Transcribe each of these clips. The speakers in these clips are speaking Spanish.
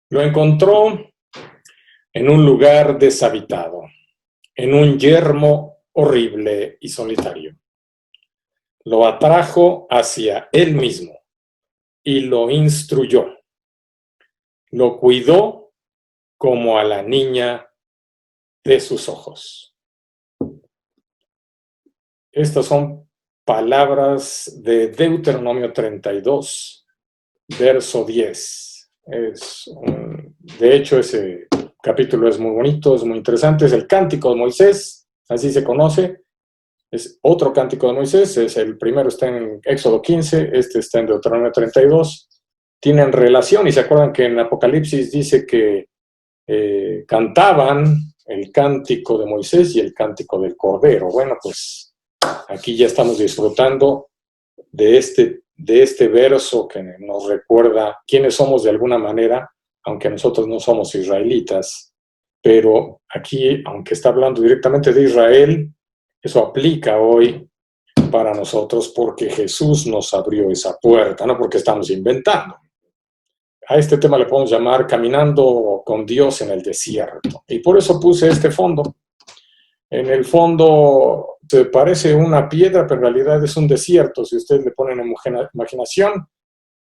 Lo encontró en un lugar deshabitado, en un yermo horrible y solitario. Lo atrajo hacia él mismo y lo instruyó. Lo cuidó como a la niña de sus ojos. Estas son palabras de Deuteronomio 32, verso 10. De hecho, ese capítulo es muy bonito, es muy interesante. Es el Cántico de Moisés, así se conoce. Es otro Cántico de Moisés. El primero está en Éxodo 15, este está en Deuteronomio 32. Tienen relación, y se acuerdan que en Apocalipsis dice que cantaban el Cántico de Moisés y el Cántico del Cordero. Bueno, pues aquí ya estamos disfrutando de este verso que nos recuerda quiénes somos de alguna manera, aunque nosotros no somos israelitas, pero aquí, aunque está hablando directamente de Israel, eso aplica hoy para nosotros porque Jesús nos abrió esa puerta, no porque estamos inventando. A este tema le podemos llamar Caminando con Dios en el desierto. Y por eso puse este fondo. En el fondo se parece una piedra, pero en realidad es un desierto. Si ustedes le ponen imaginación,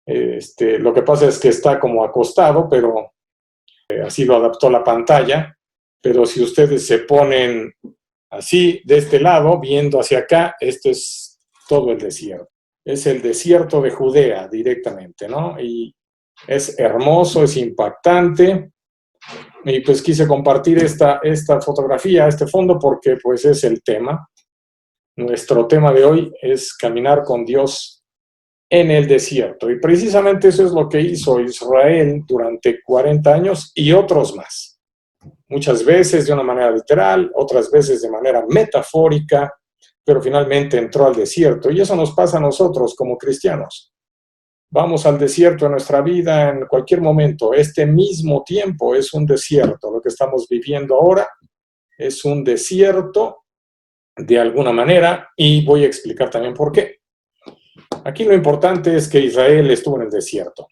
lo que pasa es que está como acostado, pero así lo adaptó la pantalla. Pero si ustedes se ponen así de este lado, viendo hacia acá, esto es todo el desierto. Es el desierto de Judea directamente, ¿no? Y es hermoso, es impactante. Y pues quise compartir esta fotografía, este fondo, porque pues es el tema. Nuestro tema de hoy es caminar con Dios en el desierto. Y precisamente eso es lo que hizo Israel durante 40 años y otros más. Muchas veces de una manera literal, otras veces de manera metafórica, pero finalmente entró al desierto. Y eso nos pasa a nosotros como cristianos. Vamos al desierto en nuestra vida en cualquier momento. Este mismo tiempo es un desierto. Lo que estamos viviendo ahora es un desierto de alguna manera, y voy a explicar también por qué. Aquí lo importante es que Israel estuvo en el desierto.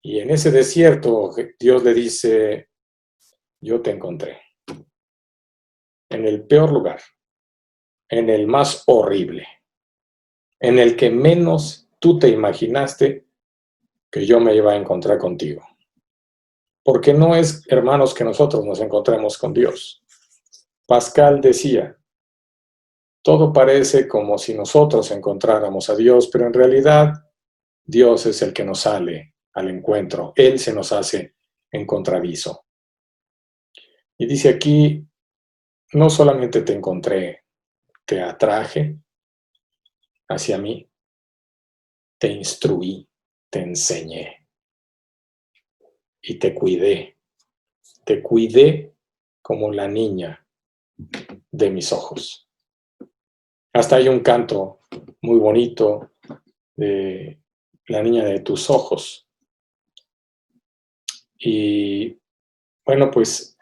Y en ese desierto Dios le dice, yo te encontré. En el peor lugar, en el más horrible, en el que menos tú te imaginaste que yo me iba a encontrar contigo. Porque no es, hermanos, que nosotros nos encontremos con Dios. Pascal decía, todo parece como si nosotros encontráramos a Dios, pero en realidad Dios es el que nos sale al encuentro. Él se nos hace encontradizo. Y dice aquí, no solamente te encontré, te atraje hacia mí, te instruí, te enseñé y te cuidé. Te cuidé como la niña de mis ojos. Hasta hay un canto muy bonito de la niña de tus ojos. Y bueno, pues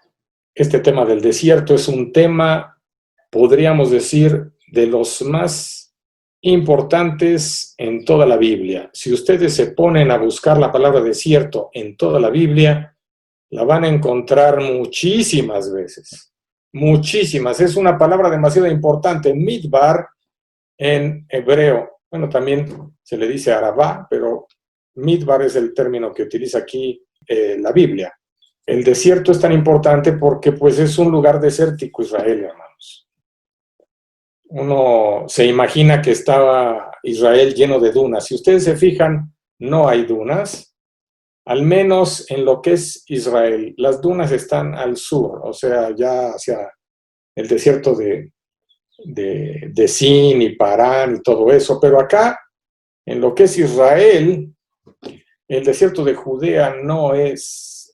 este tema del desierto es un tema, podríamos decir, de los más importantes en toda la Biblia. Si ustedes se ponen a buscar la palabra desierto en toda la Biblia, la van a encontrar muchísimas veces. Muchísimas. Es una palabra demasiado importante. Midbar en hebreo. Bueno, también se le dice Arabá, pero Midbar es el término que utiliza aquí la Biblia. El desierto es tan importante porque pues es un lugar desértico, Israel, hermanos. Uno se imagina que estaba Israel lleno de dunas. Si ustedes se fijan, no hay dunas, al menos en lo que es Israel. Las dunas están al sur, o sea, ya hacia el desierto de Sin y Parán y todo eso. Pero acá, en lo que es Israel, el desierto de Judea no es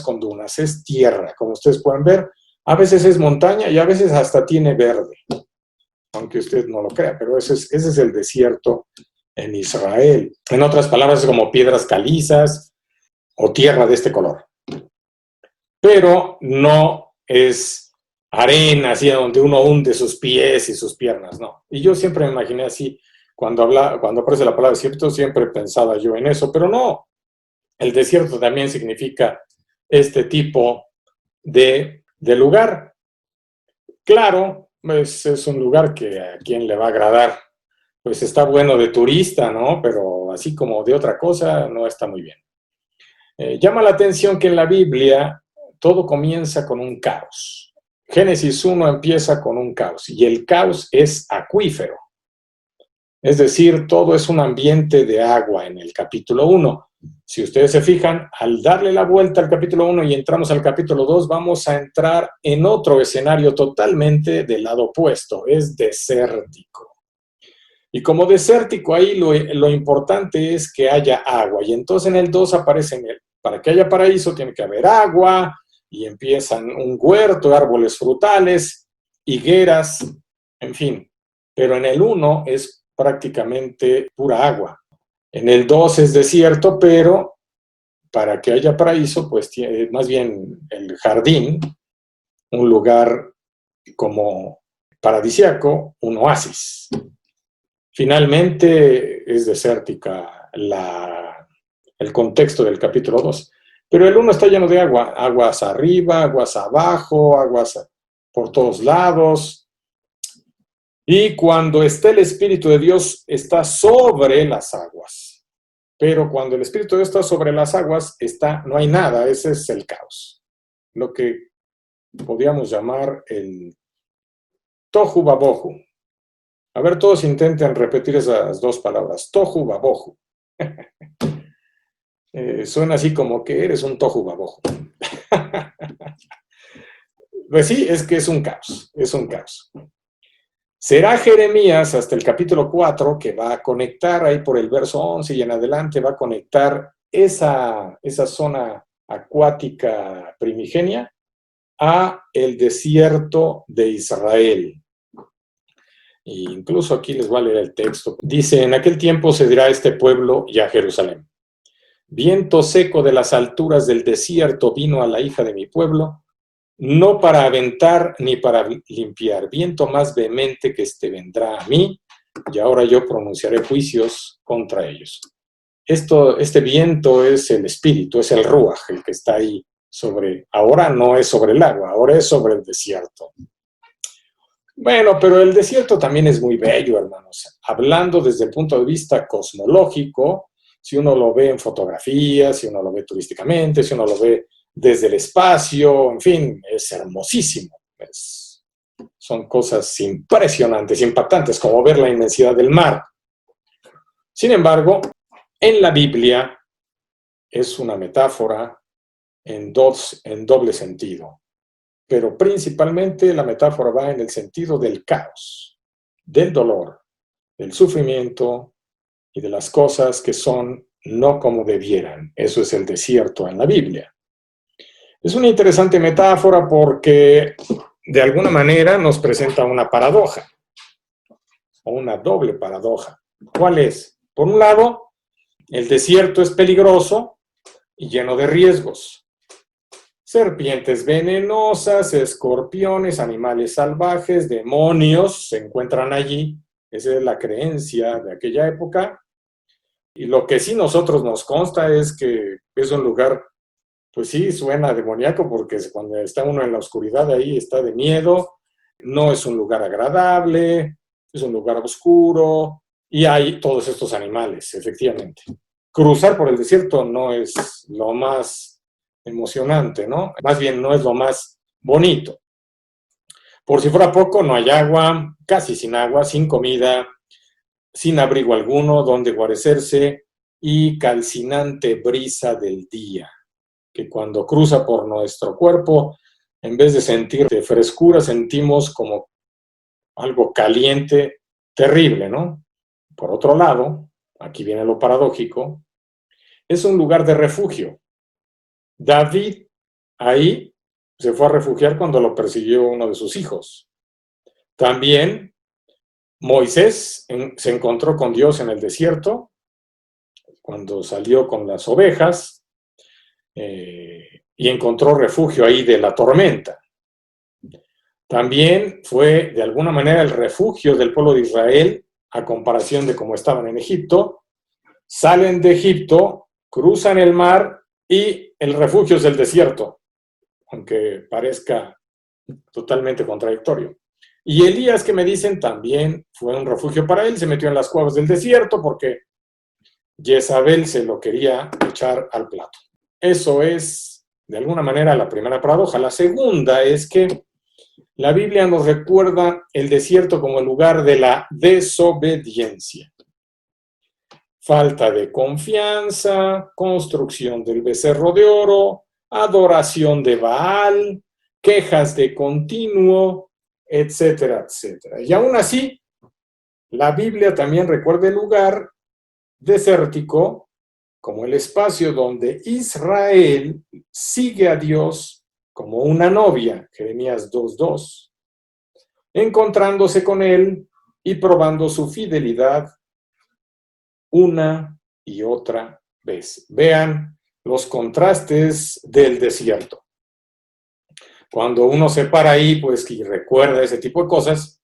con dunas, es tierra, como ustedes pueden ver. A veces es montaña y a veces hasta tiene verde, aunque usted no lo crea, pero ese es el desierto en Israel. En otras palabras, es como piedras calizas o tierra de este color. Pero no es arena, así donde uno hunde sus pies y sus piernas, no. Y yo siempre me imaginé así, cuando aparece la palabra desierto, siempre pensaba yo en eso, pero no. El desierto también significa este tipo de lugar. Claro, pues es un lugar que a quien le va a agradar, pues está bueno de turista, ¿no? Pero así como de otra cosa, no está muy bien. Llama la atención que en la Biblia todo comienza con un caos. Génesis 1 empieza con un caos y el caos es acuífero. Es decir, todo es un ambiente de agua en el capítulo 1. Si ustedes se fijan, al darle la vuelta al capítulo 1 y entramos al capítulo 2, vamos a entrar en otro escenario totalmente del lado opuesto, es desértico. Y como desértico ahí lo importante es que haya agua. Y entonces en el 2 aparece para que haya paraíso tiene que haber agua y empiezan un huerto, árboles frutales, higueras, en fin. Pero en el 1 es prácticamente pura agua. En el 2 es desierto, pero para que haya paraíso, pues más bien el jardín, un lugar como paradisíaco, un oasis. Finalmente es desértica el contexto del capítulo 2, pero el 1 está lleno de agua, aguas arriba, aguas abajo, aguas por todos lados. Y cuando está el Espíritu de Dios, está sobre las aguas. Pero cuando el Espíritu de Dios está sobre las aguas, no hay nada, ese es el caos. Lo que podríamos llamar el tohu babohu. A ver, todos intenten repetir esas dos palabras, tohu babohu. Suena así como que eres un tohu babohu. Pues sí, es que es un caos, es un caos. Será Jeremías hasta el capítulo 4 que va a conectar ahí por el verso 11 y en adelante va a conectar esa zona acuática primigenia a el desierto de Israel. E incluso aquí les voy a leer el texto. Dice, en aquel tiempo se dirá a este pueblo y a Jerusalén: viento seco de las alturas del desierto vino a la hija de mi pueblo, no para aventar ni para limpiar, viento más vehemente que vendrá a mí, y ahora yo pronunciaré juicios contra ellos. Este viento es el espíritu, es el ruaj, el que está ahí ahora no es sobre el agua, ahora es sobre el desierto. Bueno, pero el desierto también es muy bello, hermanos. Hablando desde el punto de vista cosmológico, si uno lo ve en fotografías, si uno lo ve turísticamente, si uno lo ve desde el espacio, en fin, es hermosísimo. Son cosas impresionantes, impactantes, como ver la inmensidad del mar. Sin embargo, en la Biblia es una metáfora en doble sentido, pero principalmente la metáfora va en el sentido del caos, del dolor, del sufrimiento y de las cosas que son no como debieran. Eso es el desierto en la Biblia. Es una interesante metáfora porque de alguna manera nos presenta una paradoja, o una doble paradoja. ¿Cuál es? Por un lado, el desierto es peligroso y lleno de riesgos. Serpientes venenosas, escorpiones, animales salvajes, demonios se encuentran allí. Esa es la creencia de aquella época. Y lo que sí nosotros nos consta es que es un lugar, pues sí, suena demoníaco porque cuando está uno en la oscuridad ahí está de miedo. No es un lugar agradable, es un lugar oscuro y hay todos estos animales, efectivamente. Cruzar por el desierto no es lo más emocionante, ¿no? Más bien no es lo más bonito. Por si fuera poco, no hay agua, casi sin agua, sin comida, sin abrigo alguno donde guarecerse y calcinante brisa del día, que cuando cruza por nuestro cuerpo, en vez de sentir frescura, sentimos como algo caliente, terrible, ¿no? Por otro lado, aquí viene lo paradójico, es un lugar de refugio. David ahí se fue a refugiar cuando lo persiguió uno de sus hijos. También Moisés se encontró con Dios en el desierto, cuando salió con las ovejas, y encontró refugio ahí de la tormenta. También fue de alguna manera el refugio del pueblo de Israel, a comparación de cómo estaban en Egipto. Salen de Egipto cruzan el mar y el refugio es el desierto, aunque parezca totalmente contradictorio. Y Elías, que me dicen, también fue un refugio para él, se metió en las cuevas del desierto porque Jezabel se lo quería echar al plato. Eso es, de alguna manera, la primera paradoja. La segunda es que la Biblia nos recuerda el desierto como el lugar de la desobediencia. Falta de confianza, construcción del becerro de oro, adoración de Baal, quejas de continuo, etcétera, etcétera. Y aún así, la Biblia también recuerda el lugar desértico como el espacio donde Israel sigue a Dios como una novia, Jeremías 2:2, encontrándose con él y probando su fidelidad una y otra vez. Vean los contrastes del desierto. Cuando uno se para ahí, pues, y recuerda ese tipo de cosas,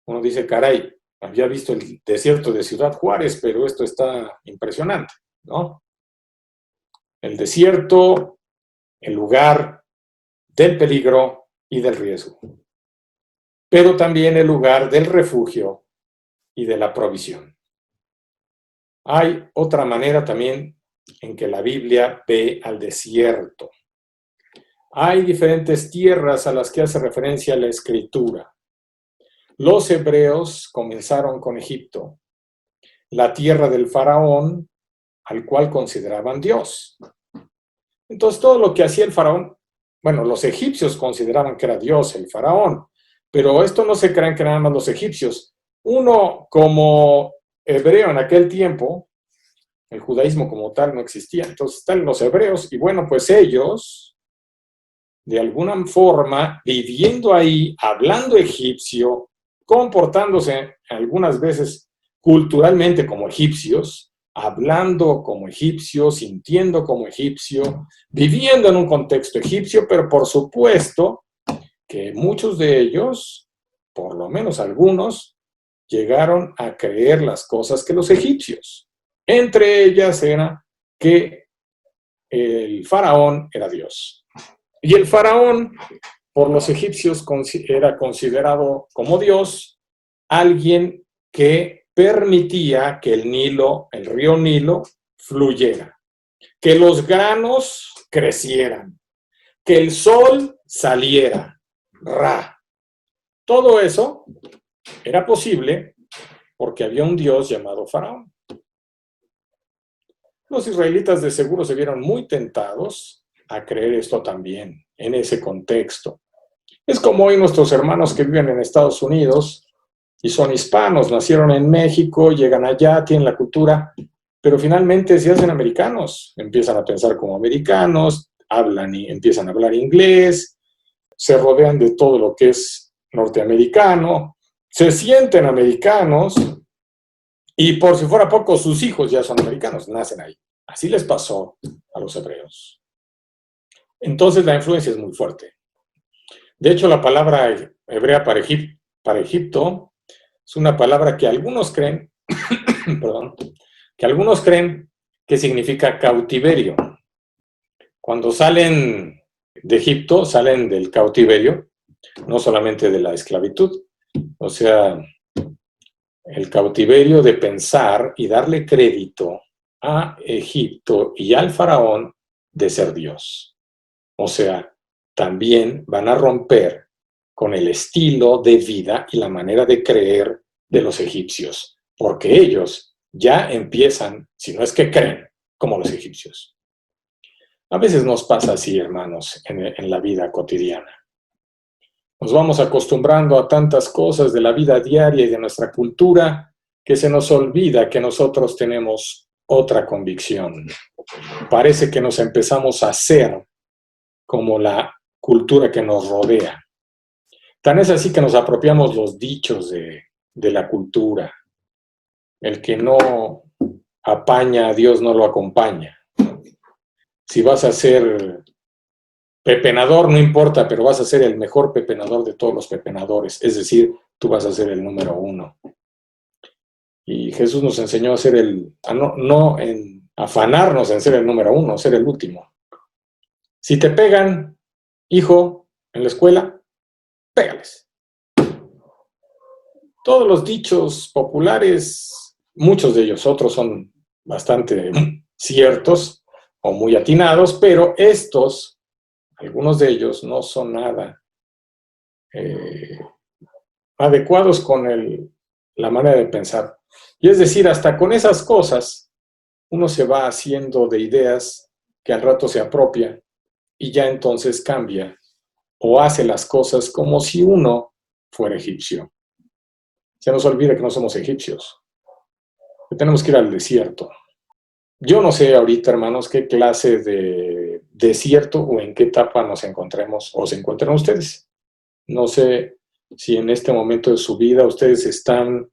uno dice, caray, había visto el desierto de Ciudad Juárez, pero esto está impresionante, ¿no? El desierto, el lugar del peligro y del riesgo, pero también el lugar del refugio y de la provisión. Hay otra manera también en que la Biblia ve al desierto. Hay diferentes tierras a las que hace referencia la Escritura. Los hebreos comenzaron con Egipto, la tierra del faraón, al cual consideraban Dios. Entonces, todo lo que hacía el faraón, bueno, los egipcios consideraban que era Dios el faraón, pero esto no se crean que nada más los egipcios. Uno, como hebreo en aquel tiempo, el judaísmo como tal no existía, entonces están los hebreos, y bueno, pues ellos, de alguna forma, viviendo ahí, hablando egipcio, comportándose algunas veces culturalmente como egipcios, hablando como egipcio, sintiendo como egipcio, viviendo en un contexto egipcio, pero por supuesto que muchos de ellos, por lo menos algunos, llegaron a creer las cosas que los egipcios. Entre ellas era que el faraón era Dios. Y el faraón, por los egipcios, era considerado como Dios, alguien que permitía que el Nilo, el río Nilo, fluyera, que los granos crecieran, que el sol saliera, Ra. Todo eso era posible porque había un Dios llamado Faraón. Los israelitas de seguro se vieron muy tentados a creer esto también, en ese contexto. Es como hoy nuestros hermanos que viven en Estados Unidos y son hispanos, nacieron en México, llegan allá, tienen la cultura, pero finalmente se hacen americanos, empiezan a pensar como americanos, hablan y empiezan a hablar inglés, se rodean de todo lo que es norteamericano, se sienten americanos y por si fuera poco sus hijos ya son americanos, nacen ahí. Así les pasó a los hebreos. Entonces la influencia es muy fuerte. De hecho, la palabra hebrea para Egipto es una palabra que algunos creen, perdón, que algunos creen que significa cautiverio. Cuando salen de Egipto, salen del cautiverio, no solamente de la esclavitud. O sea, el cautiverio de pensar y darle crédito a Egipto y al faraón de ser Dios. O sea, también van a romper con el estilo de vida y la manera de creer de los egipcios, porque ellos ya empiezan, si no es que creen, como los egipcios. A veces nos pasa así, hermanos, en la vida cotidiana. Nos vamos acostumbrando a tantas cosas de la vida diaria y de nuestra cultura que se nos olvida que nosotros tenemos otra convicción. Parece que nos empezamos a hacer como la cultura que nos rodea. Tan es así que nos apropiamos los dichos de la cultura. El que no apaña a Dios no lo acompaña. Si vas a ser pepenador, no importa, pero vas a ser el mejor pepenador de todos los pepenadores. Es decir, tú vas a ser el número uno. Y Jesús nos enseñó a ser no en afanarnos en ser el número uno, ser el último. Si te pegan, hijo, en la escuela, pégales. Todos los dichos populares, muchos de ellos, otros son bastante ciertos o muy atinados, pero estos, algunos de ellos, no son nada adecuados con la manera de pensar. Y es decir, hasta con esas cosas, uno se va haciendo de ideas que al rato se apropia y ya entonces cambia o hace las cosas como si uno fuera egipcio. Se nos olvida que no somos egipcios, que tenemos que ir al desierto. Yo no sé ahorita, hermanos, qué clase de desierto o en qué etapa nos encontremos o se encuentran ustedes. No sé si en este momento de su vida ustedes están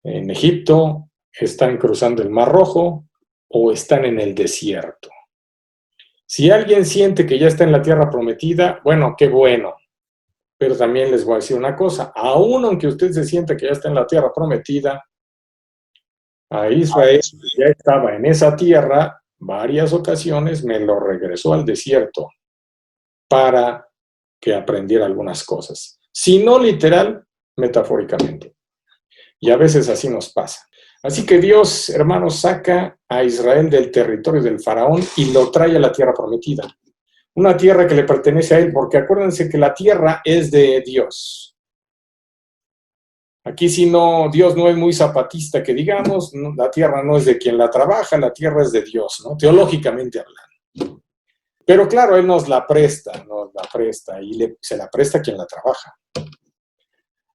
en Egipto, están cruzando el Mar Rojo o están en el desierto. Si alguien siente que ya está en la tierra prometida, bueno, qué bueno. Pero también les voy a decir una cosa, aún aunque usted se sienta que ya está en la tierra prometida, a Israel ya estaba en esa tierra varias ocasiones, me lo regresó al desierto para que aprendiera algunas cosas. Si no literal, metafóricamente. Y a veces así nos pasa. Así que Dios, hermanos, saca a Israel del territorio del faraón y lo trae a la tierra prometida. Una tierra que le pertenece a él, porque acuérdense que la tierra es de Dios. Aquí si no, Dios no es muy zapatista, que digamos, no, la tierra no es de quien la trabaja, la tierra es de Dios, ¿no? Teológicamente hablando. Pero claro, Él nos la presta y se la presta a quien la trabaja.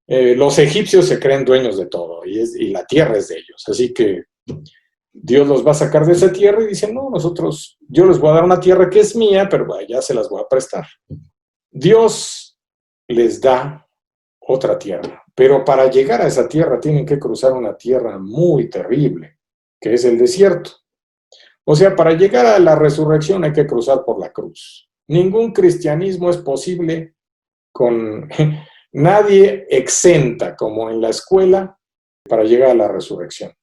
Los egipcios se creen dueños de todo y la tierra es de ellos, así que Dios los va a sacar de esa tierra y dicen, no, yo les voy a dar una tierra que es mía, pero bueno, ya se las voy a prestar. Dios les da otra tierra, pero para llegar a esa tierra tienen que cruzar una tierra muy terrible, que es el desierto. O sea, para llegar a la resurrección hay que cruzar por la cruz. Ningún cristianismo es posible con nadie exenta, como en la escuela, para llegar a la resurrección.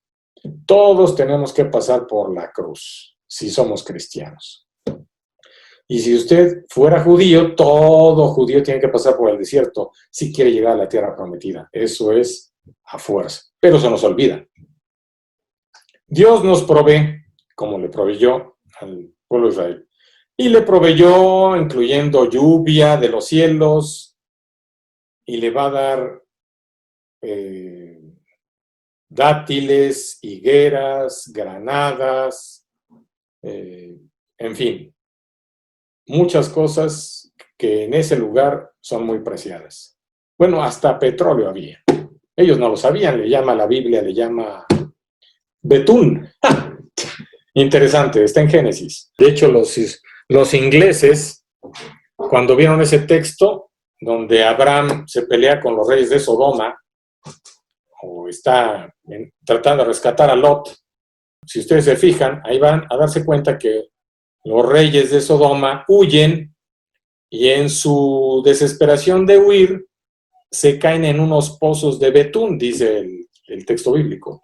Todos tenemos que pasar por la cruz, si somos cristianos. Y si usted fuera judío, todo judío tiene que pasar por el desierto si quiere llegar a la tierra prometida. Eso es a fuerza. Pero se nos olvida. Dios nos provee, como le proveyó al pueblo de Israel. Y le proveyó, incluyendo lluvia de los cielos, y le va a dar dátiles, higueras, granadas, en fin, muchas cosas que en ese lugar son muy preciadas. Bueno, hasta petróleo había. Ellos no lo sabían, la Biblia le llama betún. Interesante, está en Génesis. De hecho, los ingleses, cuando vieron ese texto, donde Abraham se pelea con los reyes de Sodoma, o está tratando de rescatar a Lot, si ustedes se fijan, ahí van a darse cuenta que los reyes de Sodoma huyen y en su desesperación de huir se caen en unos pozos de betún, dice el texto bíblico.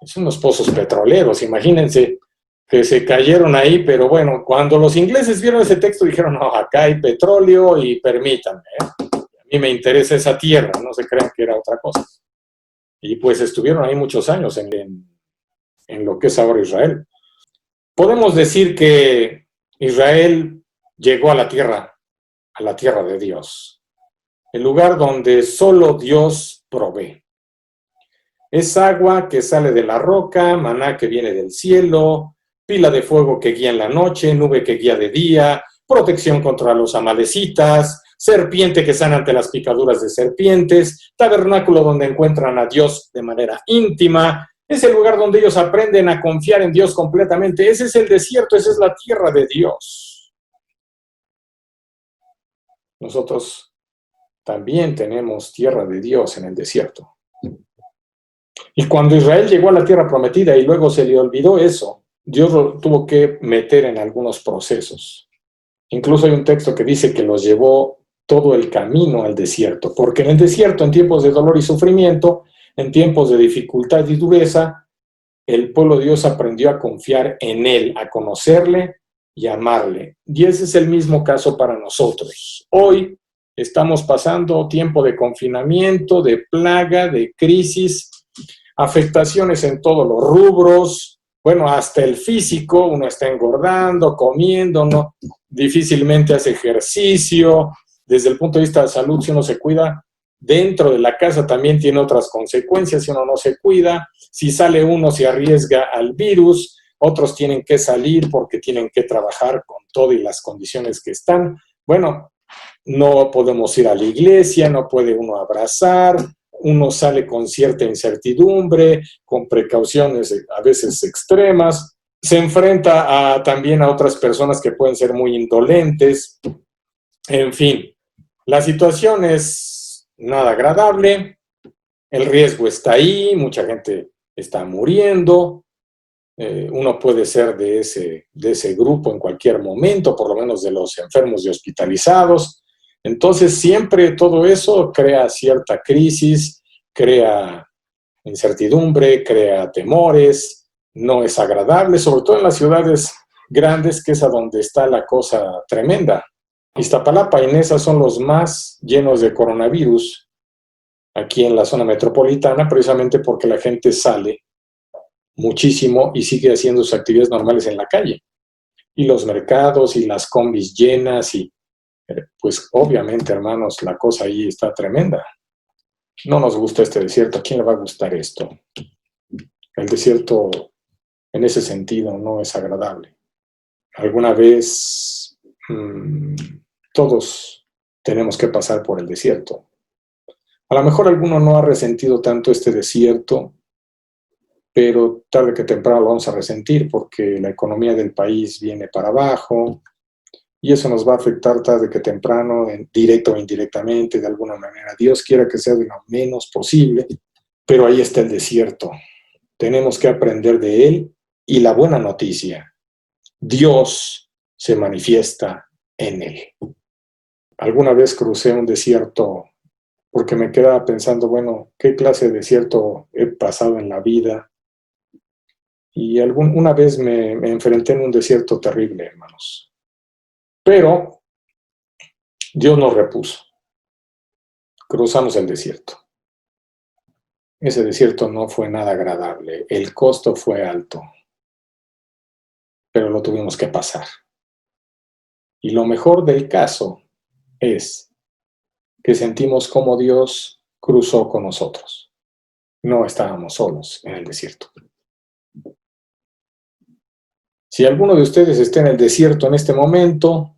Son unos pozos petroleros, imagínense que se cayeron ahí, pero bueno, cuando los ingleses vieron ese texto dijeron, no, acá hay petróleo y permítanme, a mí me interesa esa tierra, no se crean que era otra cosa. Y pues estuvieron ahí muchos años en lo que es ahora Israel. Podemos decir que Israel llegó a la tierra de Dios, el lugar donde solo Dios provee. Es agua que sale de la roca, maná que viene del cielo, pila de fuego que guía en la noche, nube que guía de día, protección contra los amalecitas, serpiente que sana ante las picaduras de serpientes, tabernáculo donde encuentran a Dios de manera íntima. Es el lugar donde ellos aprenden a confiar en Dios completamente. Ese es el desierto, esa es la tierra de Dios. Nosotros también tenemos tierra de Dios en el desierto. Y cuando Israel llegó a la tierra prometida y luego se le olvidó eso, Dios lo tuvo que meter en algunos procesos. Incluso hay un texto que dice que los llevó todo el camino al desierto, porque en el desierto, en tiempos de dolor y sufrimiento, en tiempos de dificultad y dureza, el pueblo de Dios aprendió a confiar en Él, a conocerle y a amarle. Y ese es el mismo caso para nosotros. Hoy estamos pasando tiempo de confinamiento, de plaga, de crisis, afectaciones en todos los rubros, bueno, hasta el físico, uno está engordando, comiendo, no, difícilmente hace ejercicio. Desde el punto de vista de salud, si uno se cuida, dentro de la casa también tiene otras consecuencias si uno no se cuida. Si sale uno se arriesga al virus, otros tienen que salir porque tienen que trabajar con todo y las condiciones que están. Bueno, no podemos ir a la iglesia, no puede uno abrazar, uno sale con cierta incertidumbre, con precauciones a veces extremas, se enfrenta también a otras personas que pueden ser muy indolentes. En fin, la situación es nada agradable, el riesgo está ahí, mucha gente está muriendo, uno puede ser de ese grupo en cualquier momento, por lo menos de los enfermos y hospitalizados. Entonces siempre todo eso crea cierta crisis, crea incertidumbre, crea temores, no es agradable, sobre todo en las ciudades grandes, que es a donde está la cosa tremenda. Iztapalapa y Neza son los más llenos de coronavirus aquí en la zona metropolitana, precisamente porque la gente sale muchísimo y sigue haciendo sus actividades normales en la calle. Y los mercados y las combis llenas y pues obviamente, hermanos, la cosa ahí está tremenda. No nos gusta este desierto. ¿A quién le va a gustar esto? El desierto, en ese sentido, no es agradable. Alguna vez todos tenemos que pasar por el desierto. A lo mejor alguno no ha resentido tanto este desierto, pero tarde que temprano lo vamos a resentir porque la economía del país viene para abajo, y eso nos va a afectar tarde que temprano, directo o indirectamente, de alguna manera. Dios quiera que sea de lo menos posible, pero ahí está el desierto. Tenemos que aprender de él, y la buena noticia, Dios se manifiesta en él. Alguna vez crucé un desierto porque me quedaba pensando, bueno, ¿qué clase de desierto he pasado en la vida? Y una vez me enfrenté en un desierto terrible, hermanos. Pero Dios nos repuso. Cruzamos el desierto. Ese desierto no fue nada agradable. El costo fue alto. Pero lo tuvimos que pasar. Y lo mejor del caso es que sentimos como Dios cruzó con nosotros. No estábamos solos en el desierto. Si alguno de ustedes está en el desierto en este momento,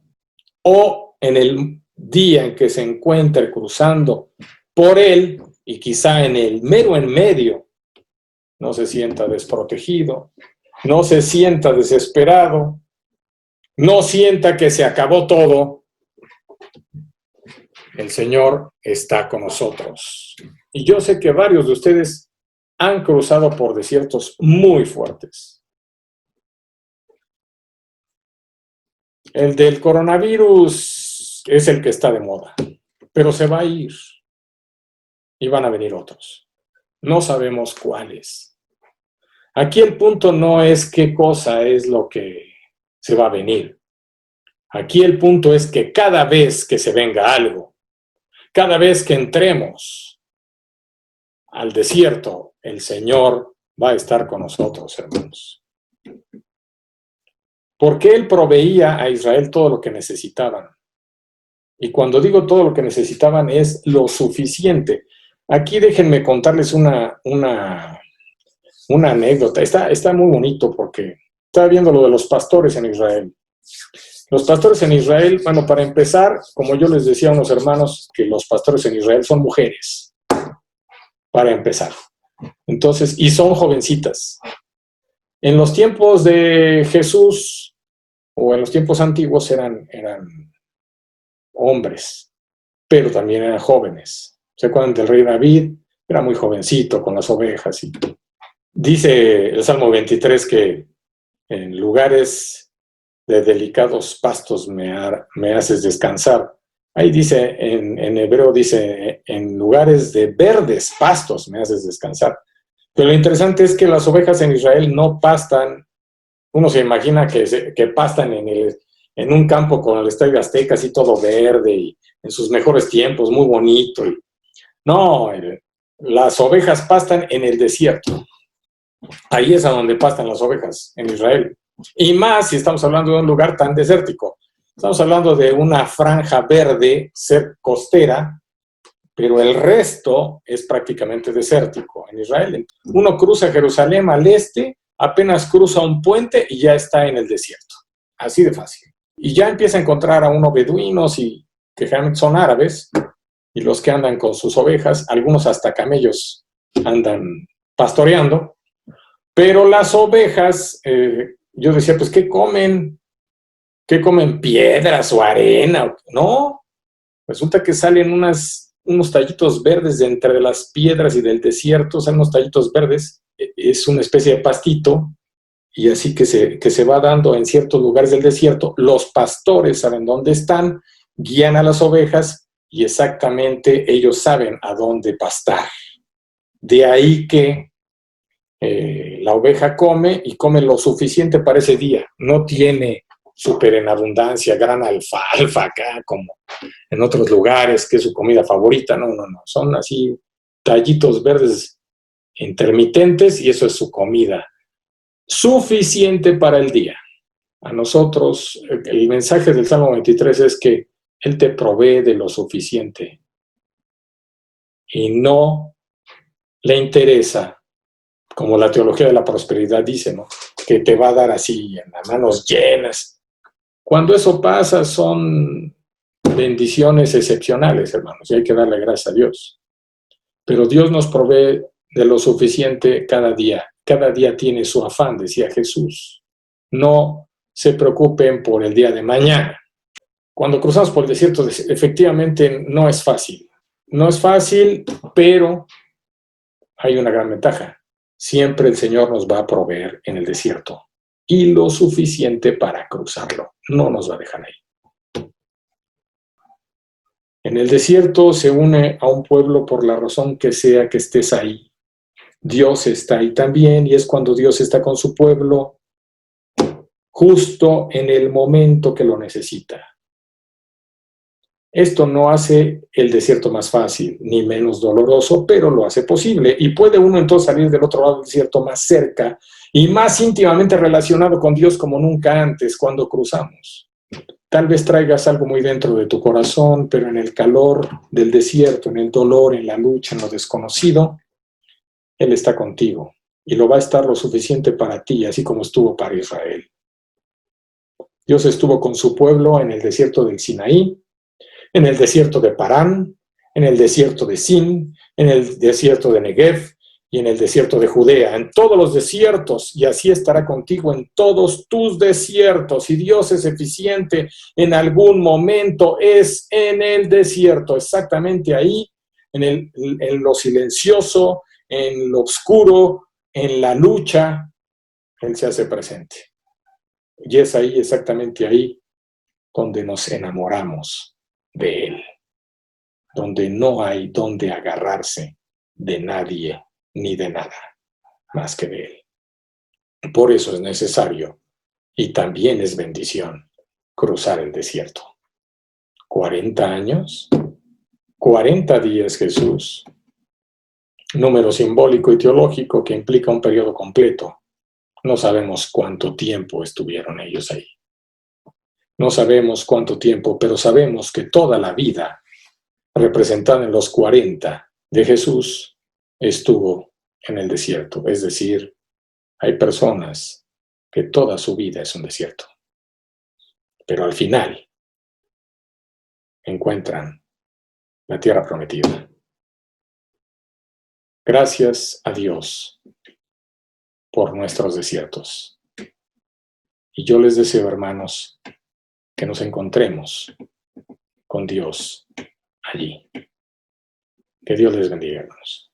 o en el día en que se encuentre cruzando por él, y quizá en el mero en medio, no se sienta desprotegido, no se sienta desesperado, no sienta que se acabó todo, el Señor está con nosotros. Y yo sé que varios de ustedes han cruzado por desiertos muy fuertes. El del coronavirus es el que está de moda, pero se va a ir y van a venir otros. No sabemos cuáles. Aquí el punto no es qué cosa es lo que se va a venir. Aquí el punto es que cada vez que se venga algo, cada vez que entremos al desierto, el Señor va a estar con nosotros, hermanos. Porque Él proveía a Israel todo lo que necesitaban. Y cuando digo todo lo que necesitaban es lo suficiente. Aquí déjenme contarles una anécdota. Está muy bonito porque estaba viendo lo de los pastores en Israel. Los pastores en Israel, bueno, para empezar, como yo les decía a unos hermanos, que los pastores en Israel son mujeres, para empezar. Entonces, y son jovencitas. En los tiempos de Jesús, o en los tiempos antiguos, eran hombres, pero también eran jóvenes. ¿Se acuerdan del rey David? Era muy jovencito con las ovejas. Y dice el Salmo 23 que en lugares de delicados pastos me haces descansar. Ahí dice, en hebreo dice, en lugares de verdes pastos me haces descansar. Pero lo interesante es que las ovejas en Israel no pastan. Uno se imagina que pastan en un campo con el Estadio Azteca, así todo verde y en sus mejores tiempos, muy bonito. No, las ovejas pastan en el desierto. Ahí es a donde pastan las ovejas, en Israel. Y más si estamos hablando de un lugar tan desértico. Estamos hablando de una franja verde, costera, pero el resto es prácticamente desértico en Israel. Uno cruza Jerusalén al este, apenas cruza un puente y ya está en el desierto. Así de fácil. Y ya empieza a encontrar a unos beduinos y que generalmente son árabes, y los que andan con sus ovejas, algunos hasta camellos andan pastoreando, pero las ovejas, yo decía, pues, ¿qué comen? ¿Qué comen? ¿Piedras o arena? No, resulta que salen unos tallitos verdes de entre las piedras y del desierto, salen unos tallitos verdes, es una especie de pastito, y así que se va dando en ciertos lugares del desierto. Los pastores saben dónde están, guían a las ovejas y exactamente ellos saben a dónde pastar. De ahí que la oveja come y come lo suficiente para ese día. No tiene súper en abundancia, gran alfalfa acá, como en otros lugares, que es su comida favorita. No, no, no. Son así tallitos verdes intermitentes y eso es su comida. Suficiente para el día. A nosotros, el mensaje del Salmo 23 es que Él te provee de lo suficiente y no le interesa, como la teología de la prosperidad dice, ¿no?, que te va a dar así en las manos llenas. Cuando eso pasa son bendiciones excepcionales, hermanos, y hay que darle gracias a Dios. Pero Dios nos provee de lo suficiente cada día. Cada día tiene su afán, decía Jesús. No se preocupen por el día de mañana. Cuando cruzamos por el desierto, efectivamente no es fácil. No es fácil, pero hay una gran ventaja. Siempre el Señor nos va a proveer en el desierto y lo suficiente para cruzarlo. No nos va a dejar ahí. En el desierto se une a un pueblo por la razón que sea que estés ahí. Dios está ahí también y es cuando Dios está con su pueblo justo en el momento que lo necesita. Esto no hace el desierto más fácil ni menos doloroso, pero lo hace posible. Y puede uno entonces salir del otro lado del desierto más cerca y más íntimamente relacionado con Dios como nunca antes cuando cruzamos. Tal vez traigas algo muy dentro de tu corazón, pero en el calor del desierto, en el dolor, en la lucha, en lo desconocido, Él está contigo y lo va a estar lo suficiente para ti, así como estuvo para Israel. Dios estuvo con su pueblo en el desierto del Sinaí, en el desierto de Parán, en el desierto de Sin, en el desierto de Negev y en el desierto de Judea, en todos los desiertos, y así estará contigo en todos tus desiertos. Si Dios es eficiente en algún momento, es en el desierto, exactamente ahí, en lo silencioso, en lo oscuro, en la lucha, Él se hace presente. Y es ahí, exactamente ahí, donde nos enamoramos de Él, donde no hay donde agarrarse de nadie ni de nada más que de Él. Por eso es necesario y también es bendición cruzar el desierto. 40 años, 40 días Jesús, número simbólico y teológico que implica un periodo completo. No sabemos cuánto tiempo estuvieron ellos ahí. No sabemos cuánto tiempo, pero sabemos que toda la vida representada en los 40 de Jesús estuvo en el desierto. Es decir, hay personas que toda su vida es un desierto, pero al final encuentran la tierra prometida. Gracias a Dios por nuestros desiertos. Y yo les deseo, hermanos, que nos encontremos con Dios allí. Que Dios les bendiga, hermanos.